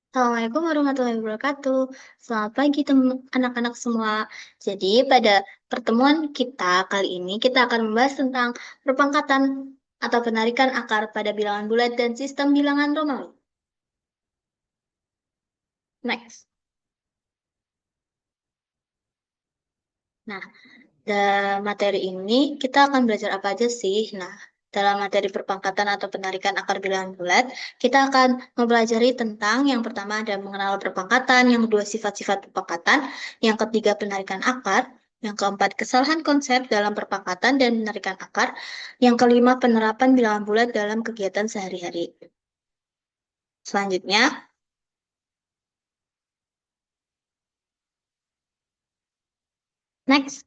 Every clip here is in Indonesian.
Assalamualaikum warahmatullahi wabarakatuh. Selamat pagi anak-anak semua. Jadi pada pertemuan kita kali ini kita akan membahas tentang perpangkatan atau penarikan akar pada bilangan bulat dan sistem bilangan Romawi. Next. Nah, dalam materi ini kita akan belajar apa aja sih? Nah, dalam materi perpangkatan atau penarikan akar bilangan bulat, kita akan mempelajari tentang yang pertama ada mengenal perpangkatan, yang kedua sifat-sifat perpangkatan, yang ketiga penarikan akar, yang keempat kesalahan konsep dalam perpangkatan dan penarikan akar, yang kelima penerapan bilangan bulat dalam kegiatan sehari-hari. Selanjutnya, next.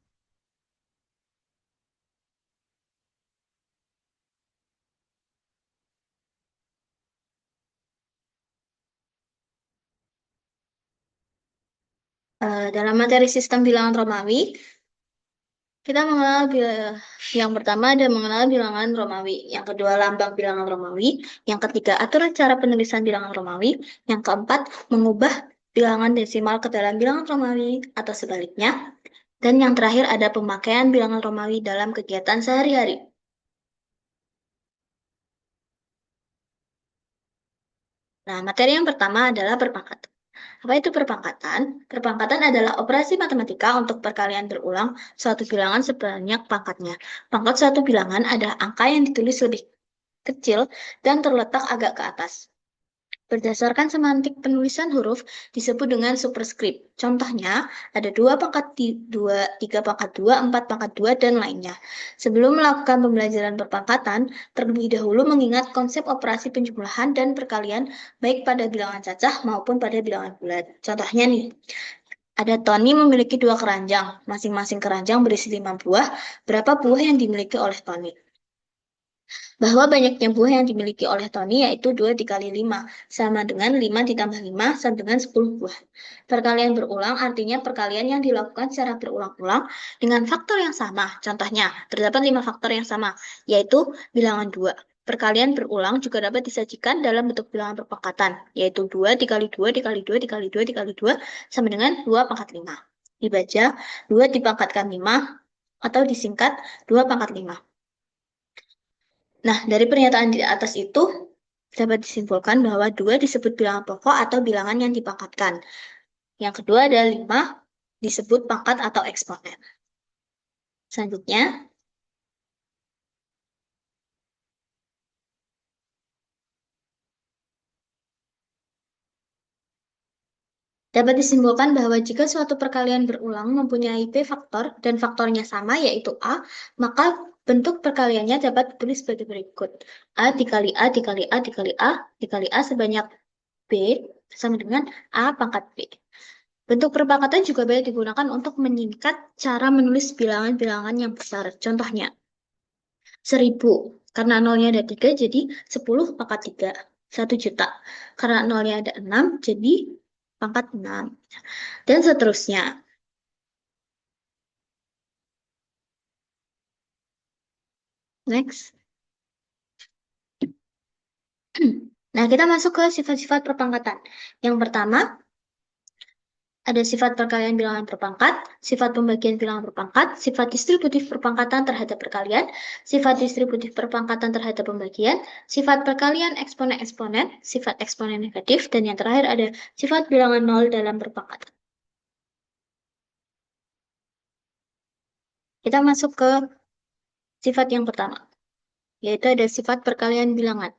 Dalam materi sistem bilangan Romawi, kita mengenal yang pertama ada mengenal bilangan Romawi, yang kedua lambang bilangan Romawi, yang ketiga aturan cara penulisan bilangan Romawi, yang keempat mengubah bilangan desimal ke dalam bilangan Romawi atau sebaliknya, dan yang terakhir ada pemakaian bilangan Romawi dalam kegiatan sehari-hari. Nah, materi yang pertama adalah perpangkatan. Apa itu perpangkatan? Perpangkatan adalah operasi matematika untuk perkalian berulang suatu bilangan sebanyak pangkatnya. Pangkat suatu bilangan adalah angka yang ditulis lebih kecil dan terletak agak ke atas. Berdasarkan semantik penulisan huruf disebut dengan superskrip. Contohnya, ada 2 pangkat 2, 3 pangkat 2, 4 pangkat 2, dan lainnya. Sebelum melakukan pembelajaran perpangkatan, terlebih dahulu mengingat konsep operasi penjumlahan dan perkalian baik pada bilangan cacah maupun pada bilangan bulat. Contohnya nih, ada Tony memiliki 2 keranjang, masing-masing keranjang berisi 5 buah. Berapa buah yang dimiliki oleh Tony? Bahwa banyaknya buah yang dimiliki oleh Tony yaitu 2 dikali 5, sama dengan 5 ditambah 5 sama dengan 10 buah. Perkalian berulang artinya perkalian yang dilakukan secara berulang-ulang dengan faktor yang sama. Contohnya, terdapat 5 faktor yang sama, yaitu bilangan 2. Perkalian berulang juga dapat disajikan dalam bentuk bilangan perpangkatan, yaitu 2 dikali 2 dikali 2 dikali 2 dikali 2 sama dengan 2 pangkat 5. Dibaca 2 dipangkatkan 5 atau disingkat 2 pangkat 5. Nah, dari pernyataan di atas itu dapat disimpulkan bahwa 2 disebut bilangan pokok atau bilangan yang dipangkatkan. Yang kedua ada 5 disebut pangkat atau eksponen. Selanjutnya, dapat disimpulkan bahwa jika suatu perkalian berulang mempunyai P faktor dan faktornya sama yaitu A, maka bentuk perkaliannya dapat ditulis sebagai berikut. A dikali A dikali A dikali A dikali A sebanyak B sama dengan A pangkat B. Bentuk perpangkatan juga banyak digunakan untuk menyingkat cara menulis bilangan-bilangan yang besar. Contohnya, 1000. Karena nolnya ada 3, jadi 10 pangkat 3. 1 juta. Karena nolnya ada 6, jadi pangkat 6. Dan seterusnya. Next. Nah, kita masuk ke sifat-sifat perpangkatan. Yang pertama, ada sifat perkalian bilangan perpangkat, sifat pembagian bilangan perpangkat, sifat distributif perpangkatan terhadap perkalian, sifat distributif perpangkatan terhadap pembagian, sifat perkalian eksponen-eksponen, sifat eksponen negatif, dan yang terakhir ada sifat bilangan nol dalam perpangkatan. Kita masuk ke sifat yang pertama, yaitu ada sifat perkalian bilangan.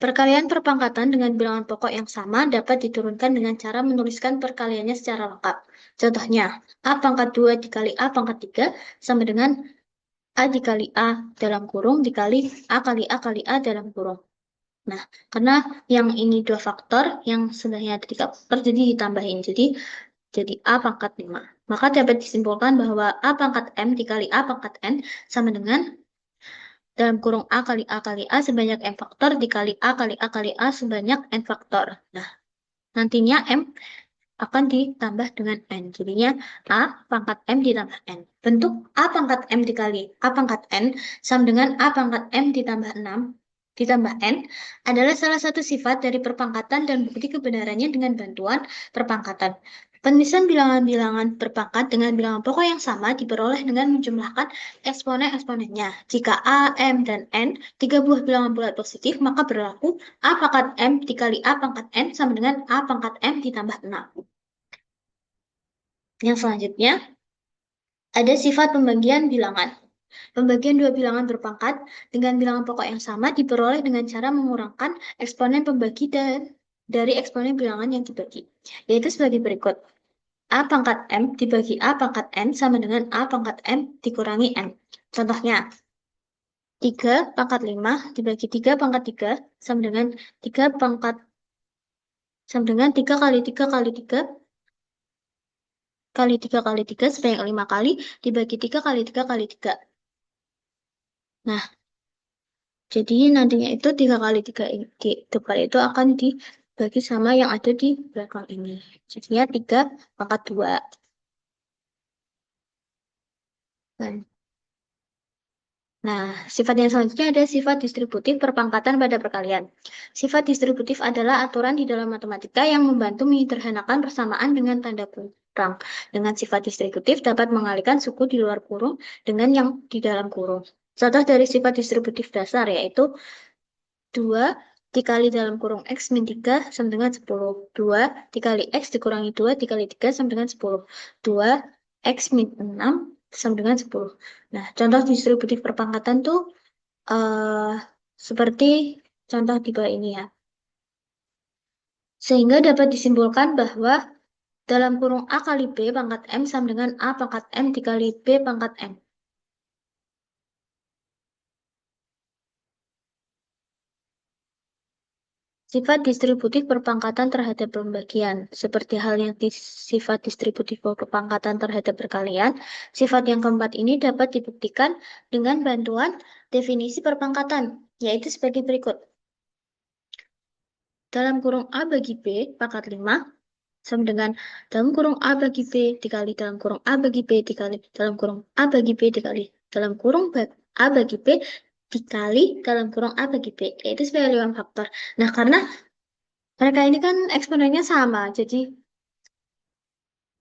Perkalian perpangkatan dengan bilangan pokok yang sama dapat diturunkan dengan cara menuliskan perkaliannya secara lengkap. Contohnya, A pangkat 2 dikali A pangkat 3 sama dengan A dikali A dalam kurung dikali A kali A kali A dalam kurung. Nah, karena yang ini 2 faktor, yang sebenarnya ada 3 faktor, jadi ditambahin. Jadi A pangkat 5. Maka dapat disimpulkan bahwa A pangkat M dikali A pangkat N sama dengan dalam kurung A kali A kali A sebanyak M faktor dikali A kali A kali A sebanyak N faktor. Nah, nantinya M akan ditambah dengan N. Jadinya A pangkat M ditambah N. Bentuk A pangkat M dikali A pangkat N sama dengan A pangkat M ditambah 6 ditambah N adalah salah satu sifat dari perpangkatan dan bukti kebenarannya dengan bantuan perpangkatan. Pemisahan bilangan-bilangan berpangkat dengan bilangan pokok yang sama diperoleh dengan menjumlahkan eksponen-eksponennya. Jika A, M, dan N, tiga buah bilangan bulat positif, maka berlaku A pangkat M dikali A pangkat N sama dengan A pangkat M ditambah 6. Yang selanjutnya, ada sifat pembagian bilangan. Pembagian dua bilangan berpangkat dengan bilangan pokok yang sama diperoleh dengan cara mengurangkan eksponen pembagi dari eksponen bilangan yang dibagi, yaitu sebagai berikut. A pangkat M dibagi A pangkat N sama dengan A pangkat M dikurangi N. Contohnya, 3 pangkat 5 dibagi 3 pangkat 3 sama dengan 3 pangkat sama dengan 3 kali 3 kali 3 kali 3 kali 3 sebanyak 5 kali dibagi 3 kali 3 kali 3. Nah, jadi nantinya itu 3 kali 3 di depan itu akan dibagi sama yang ada di belakang ini. Jadinya 3 pangkat 2. Nah, sifat yang selanjutnya ada sifat distributif perpangkatan pada perkalian. Sifat distributif adalah aturan di dalam matematika yang membantu menyederhanakan persamaan dengan tanda kurang. Dengan sifat distributif dapat mengalihkan suku di luar kurung dengan yang di dalam kurung. Contoh dari sifat distributif dasar yaitu 2 dikali dalam kurung X min 3 sama dengan 10. 2 dikali X dikurangi 2 dikali 3 sama dengan 10. 2 X min 6 sama dengan 10. Nah, contoh distributif perpangkatan tuh seperti contoh di bawah ini ya. Sehingga dapat disimpulkan bahwa dalam kurung A kali B pangkat M sama dengan A pangkat M dikali B pangkat M. Sifat distributif perpangkatan terhadap pembagian. Seperti halnya sifat distributif perpangkatan terhadap perkalian, sifat yang keempat ini dapat dibuktikan dengan bantuan definisi perpangkatan, yaitu sebagai berikut. Dalam kurung A bagi B pangkat 5 sama dengan dalam kurung A bagi B dikali dalam kurung A bagi B dikali dalam kurung A bagi B dikali dalam kurung A bagi B dikali dalam kurung A bagi B, yaitu sebagai 5 faktor. Nah, karena mereka ini kan eksponennya sama, jadi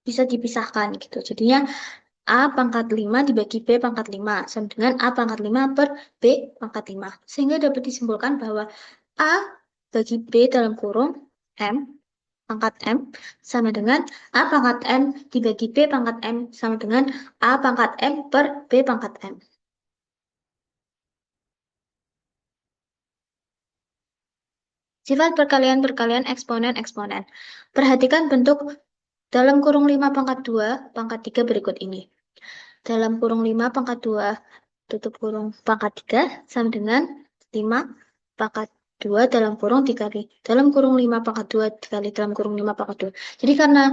bisa dipisahkan gitu. Jadinya A pangkat 5 dibagi B pangkat 5 sama dengan A pangkat 5 per B pangkat 5. Sehingga dapat disimpulkan bahwa A bagi B dalam kurung M pangkat M sama dengan A pangkat M dibagi B pangkat M sama dengan A pangkat M per B pangkat M. Sifat perkalian-perkalian eksponen-eksponen. Perhatikan bentuk dalam kurung 5 pangkat 2 pangkat 3 berikut ini. Dalam kurung 5 pangkat 2 tutup kurung pangkat 3 sama dengan 5 pangkat 2 dalam kurung dikali dalam kurung 5 pangkat 2 dikali dalam kurung 5 pangkat 2. Jadi karena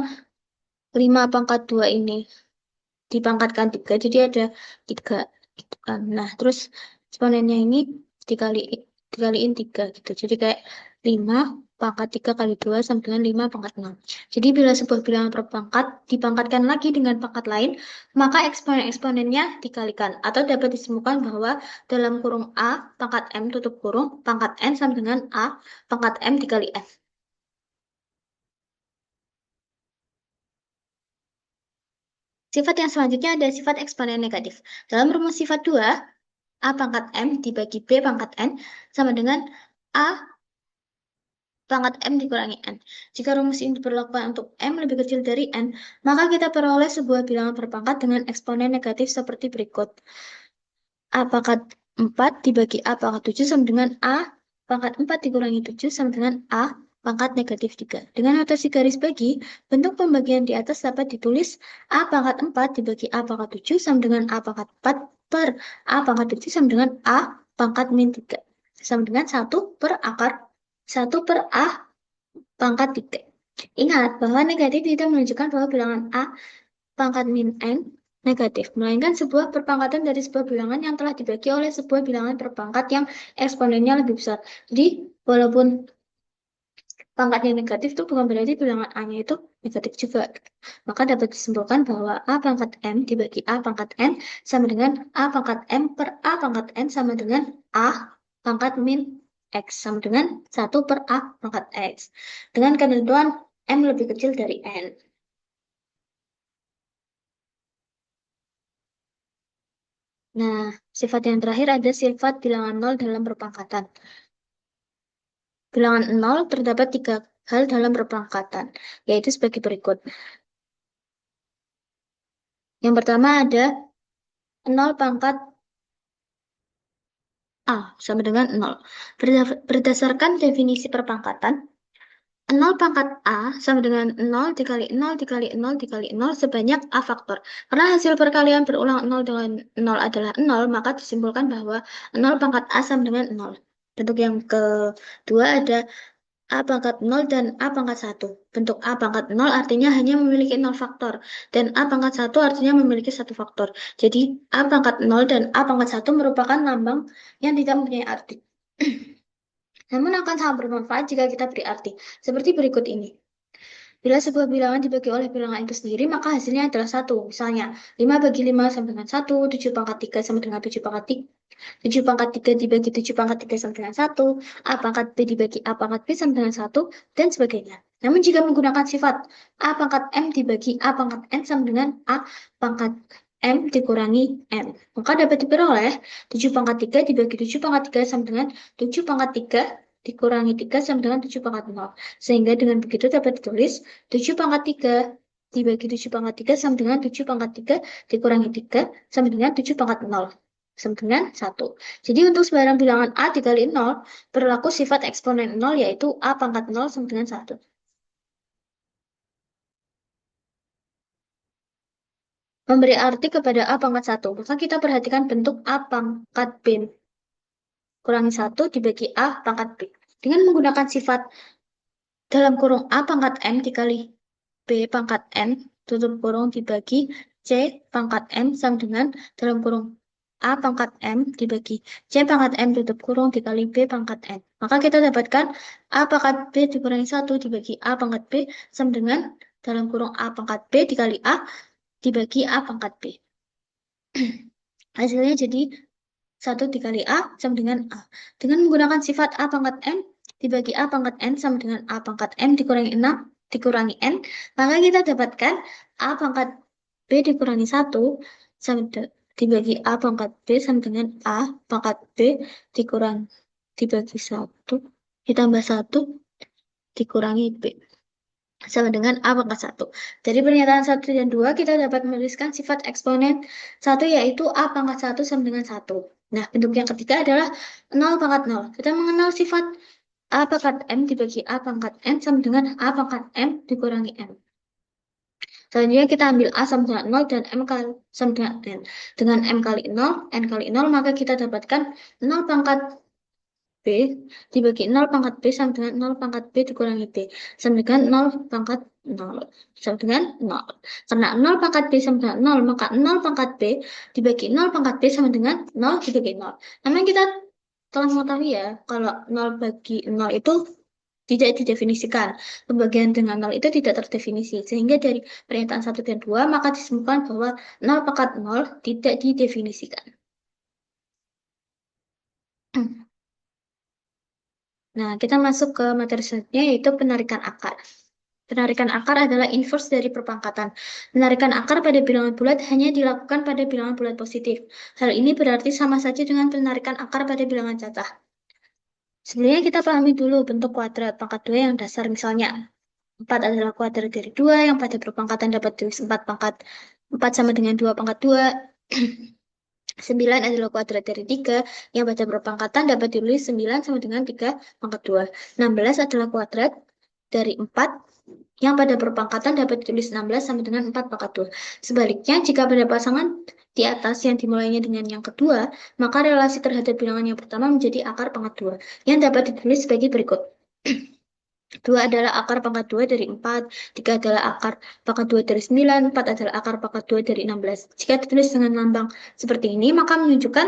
5 pangkat 2 ini dipangkatkan 3, jadi ada 3 gitu kan. Nah, terus eksponennya ini dikaliin 3 gitu. Jadi kayak 5 pangkat 3 kali 2 sama dengan 5 pangkat 6. Jadi bila sebuah bilangan berpangkat dipangkatkan lagi dengan pangkat lain, maka eksponen-eksponennya dikalikan. Atau dapat disimpulkan bahwa dalam kurung A pangkat M tutup kurung pangkat N sama dengan A pangkat M dikali F. Sifat yang selanjutnya ada sifat eksponen negatif. Dalam rumus sifat 2, A pangkat M dibagi B pangkat N sama dengan A pangkat M dikurangi N. Jika rumus ini diperlakukan untuk M lebih kecil dari N, maka kita peroleh sebuah bilangan berpangkat dengan eksponen negatif seperti berikut. A pangkat 4 dibagi A pangkat 7 sama dengan A pangkat 4 dikurangi 7 sama dengan A pangkat negatif 3. Dengan notasi garis bagi, bentuk pembagian di atas dapat ditulis A pangkat 4 dibagi A pangkat 7 sama dengan A pangkat 4 per A pangkat 7 sama dengan A pangkat min 3. Sama dengan 1 per akar 1 per A pangkat 3. Ingat bahwa negatif tidak menunjukkan bahwa bilangan A pangkat min N negatif, melainkan sebuah perpangkatan dari sebuah bilangan yang telah dibagi oleh sebuah bilangan berpangkat yang eksponennya lebih besar. Jadi, walaupun pangkatnya negatif itu bukan berarti bilangan A-nya itu negatif juga. Maka dapat disimpulkan bahwa A pangkat M dibagi A pangkat N sama dengan A pangkat M per A pangkat N sama dengan A pangkat min X sama dengan 1 per A pangkat X. Dengan ketentuan M lebih kecil dari N. Nah, sifat yang terakhir ada sifat bilangan 0 dalam berpangkatan. Bilangan 0 terdapat 3 hal dalam berpangkatan, yaitu sebagai berikut. Yang pertama ada 0 pangkat A sama dengan 0. Berdasarkan definisi perpangkatan, 0 pangkat A sama dengan 0 dikali 0 dikali 0 dikali 0 sebanyak A faktor. Karena hasil perkalian berulang 0 dengan 0 adalah 0, maka disimpulkan bahwa 0 pangkat A sama dengan 0. Bentuk yang kedua ada A pangkat 0 dan A pangkat 1. Bentuk A pangkat 0 artinya hanya memiliki 0 faktor. Dan A pangkat 1 artinya memiliki 1 faktor. Jadi A pangkat 0 dan A pangkat 1 merupakan lambang yang tidak mempunyai arti. Namun akan sangat bermanfaat jika kita beri arti. Seperti berikut ini. Bila sebuah bilangan dibagi oleh bilangan itu sendiri, maka hasilnya adalah 1. Misalnya, 5 bagi 5 sama dengan 1, 7 pangkat 3 sama dengan 7 pangkat 3. 7 pangkat 3 dibagi 7 pangkat 3 sama dengan 1, A pangkat B dibagi A pangkat B sama dengan 1, dan sebagainya. Namun jika menggunakan sifat A pangkat M dibagi A pangkat N sama dengan A pangkat M dikurangi M, maka dapat diperoleh 7 pangkat 3 dibagi 7 pangkat 3 sama dengan 7 pangkat 3 dikurangi 3 sama dengan 7 pangkat 0. Sehingga dengan begitu dapat ditulis 7 pangkat 3 dibagi 7 pangkat 3 sama dengan 7 pangkat 3 dikurangi 3 sama dengan 7 pangkat 0. Sama dengan 1. Jadi untuk sembarang bilangan A dikali 0, berlaku sifat eksponen 0 yaitu A pangkat 0 sama dengan 1. Memberi arti kepada A pangkat 1, maka kita perhatikan bentuk A pangkat B kurangi 1 dibagi A pangkat B. Dengan menggunakan sifat dalam kurung A pangkat M dikali B pangkat N, tutup kurung dibagi C pangkat M sama dengan dalam kurung A pangkat M dibagi C pangkat M tutup kurung dikali B pangkat N. Maka kita dapatkan A pangkat B dikurangi 1 dibagi A pangkat B sama dengan dalam kurung A pangkat B dikali A dibagi A pangkat B. Hasilnya jadi 1 dikali A sama dengan A. Dengan menggunakan sifat A pangkat M dibagi A pangkat N sama dengan A pangkat M dikurangi 6 dikurangi N, maka kita dapatkan A pangkat B dikurangi 1 sama dibagi A pangkat B sama dengan A pangkat B dibagi 1 ditambah 1 dikurangi B sama dengan A pangkat 1. Dari pernyataan 1 dan 2 kita dapat menuliskan sifat eksponen 1 yaitu A pangkat 1 sama dengan 1. Nah, bentuk yang ketiga adalah 0 pangkat 0. Kita mengenal sifat A pangkat M dibagi A pangkat N sama dengan A pangkat M dikurangi M. Selanjutnya kita ambil A sama dengan 0 dan M kali sama dengan N. Dengan M kali 0, N kali 0, maka kita dapatkan 0 pangkat B dibagi 0 pangkat B sama dengan 0 pangkat B dikurangi B. Sama dengan 0 pangkat 0. Sama dengan 0. Karena 0 pangkat B sama dengan 0, maka 0 pangkat B dibagi 0 pangkat B sama dengan 0 dibagi 0. Namun kita telah mengetahui ya, kalau 0 bagi 0 itu tidak didefinisikan. Pembagian dengan 0 itu tidak terdefinisi. Sehingga dari pernyataan 1 dan 2, maka disimpulkan bahwa 0 pangkat 0 tidak didefinisikan. Nah, kita masuk ke materi selanjutnya, yaitu penarikan akar. Penarikan akar adalah inverse dari perpangkatan. Penarikan akar pada bilangan bulat hanya dilakukan pada bilangan bulat positif. Hal ini berarti sama saja dengan penarikan akar pada bilangan cacah. Sebenarnya kita pahami dulu bentuk kuadrat pangkat 2 yang dasar. Misalnya, 4 adalah kuadrat dari 2 yang pada perpangkatan dapat tulis 4 pangkat 4 sama dengan 2 pangkat 2. 9 adalah kuadrat dari 3 yang pada perpangkatan dapat ditulis 9 sama dengan 3 pangkat 2. 16 adalah kuadrat dari 4 yang pada perpangkatan dapat ditulis 16 sama dengan 4 pangkat 2. Sebaliknya, jika pada pasangan di atas yang dimulainya dengan yang kedua, maka relasi terhadap bilangan yang pertama menjadi akar pangkat 2 yang dapat ditulis sebagai berikut. 2 adalah akar pangkat 2 dari 4, 3 adalah akar pangkat 2 dari 9, 4 adalah akar pangkat 2 dari 16. Jika ditulis dengan lambang seperti ini, maka menunjukkan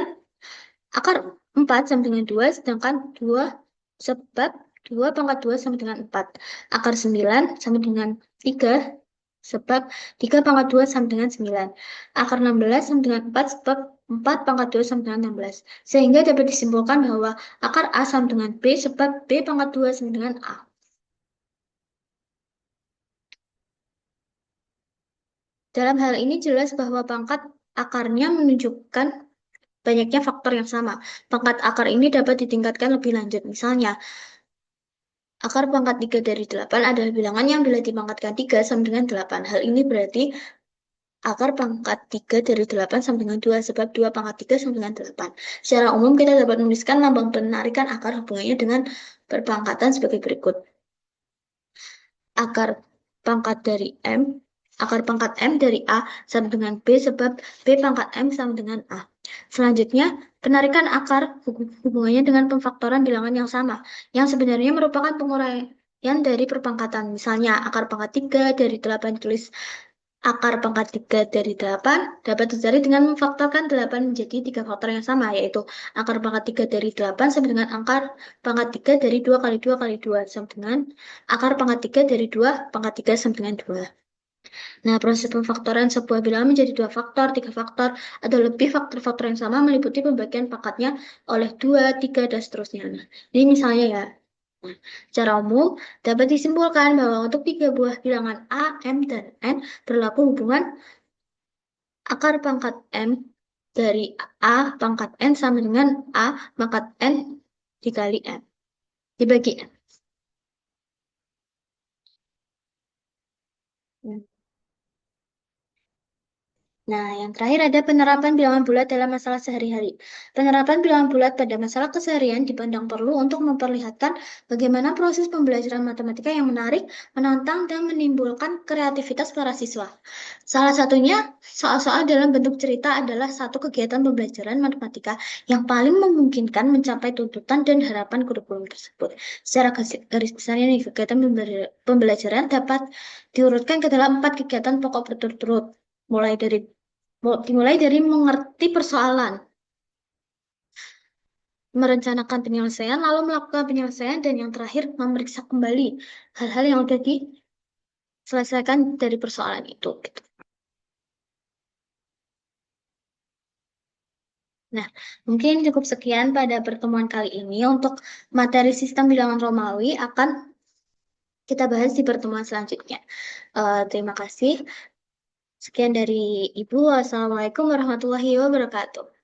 akar 4 sama dengan 2, sedangkan 2 sebab 2 pangkat 2 sama dengan 4. Akar 9 sama dengan 3, sebab 3 pangkat 2 sama dengan 9. Akar 16 sama dengan 4 sebab 4 pangkat 2 sama dengan 16. Sehingga dapat disimpulkan bahwa akar A sama dengan B sebab B pangkat 2 sama dengan A. Dalam hal ini jelas bahwa pangkat akarnya menunjukkan banyaknya faktor yang sama. Pangkat akar ini dapat ditingkatkan lebih lanjut. Misalnya, akar pangkat 3 dari 8 adalah bilangan yang bila dipangkatkan 3 sama dengan 8. Hal ini berarti akar pangkat 3 dari 8 sama dengan 2, sebab 2 pangkat 3 sama dengan 8. Secara umum, kita dapat menuliskan lambang penarikan akar hubungannya dengan perpangkatan sebagai berikut. Akar pangkat dari M, akar pangkat M dari A sama dengan B, sebab B pangkat M sama dengan A. Selanjutnya, penarikan akar hubungannya dengan pemfaktoran bilangan yang sama, yang sebenarnya merupakan penguraian dari perpangkatan. Misalnya, akar pangkat 3 dari 8 tulis akar pangkat 3 dari 8 dapat dicari dengan memfaktorkan 8 menjadi 3 faktor yang sama, yaitu akar pangkat 3 dari 8 sama dengan akar pangkat 3 dari 2 kali 2 kali 2 sama dengan akar pangkat 3 dari 2 pangkat 3 sama dengan 2. Nah, proses pemfaktoran sebuah bilangan menjadi 2 faktor, 3 faktor, atau lebih faktor-faktor yang sama meliputi pembagian pangkatnya oleh 2, 3, dan seterusnya. Nah, ini misalnya ya. Nah, secara umum, dapat disimpulkan bahwa untuk 3 buah bilangan A, M, dan N berlaku hubungan akar pangkat M dari A pangkat N sama dengan A pangkat N dikali N. Dibagi N. Nah, yang terakhir ada penerapan bilangan bulat dalam masalah sehari-hari. Penerapan bilangan bulat pada masalah keseharian dipandang perlu untuk memperlihatkan bagaimana proses pembelajaran matematika yang menarik, menantang, dan menimbulkan kreativitas para siswa. Salah satunya, soal-soal dalam bentuk cerita adalah satu kegiatan pembelajaran matematika yang paling memungkinkan mencapai tuntutan dan harapan kurikulum tersebut. Secara garis besarnya nih, kegiatan pembelajaran dapat diurutkan ke dalam 4 kegiatan pokok berturut-turut, dimulai dari mengerti persoalan, merencanakan penyelesaian, lalu melakukan penyelesaian, dan yang terakhir memeriksa kembali hal-hal yang sudah diselesaikan dari persoalan itu. Gitu. Nah, mungkin cukup sekian pada pertemuan kali ini. Untuk materi sistem bilangan Romawi akan kita bahas di pertemuan selanjutnya. Terima kasih. Sekian dari Ibu. Wassalamualaikum warahmatullahi wabarakatuh.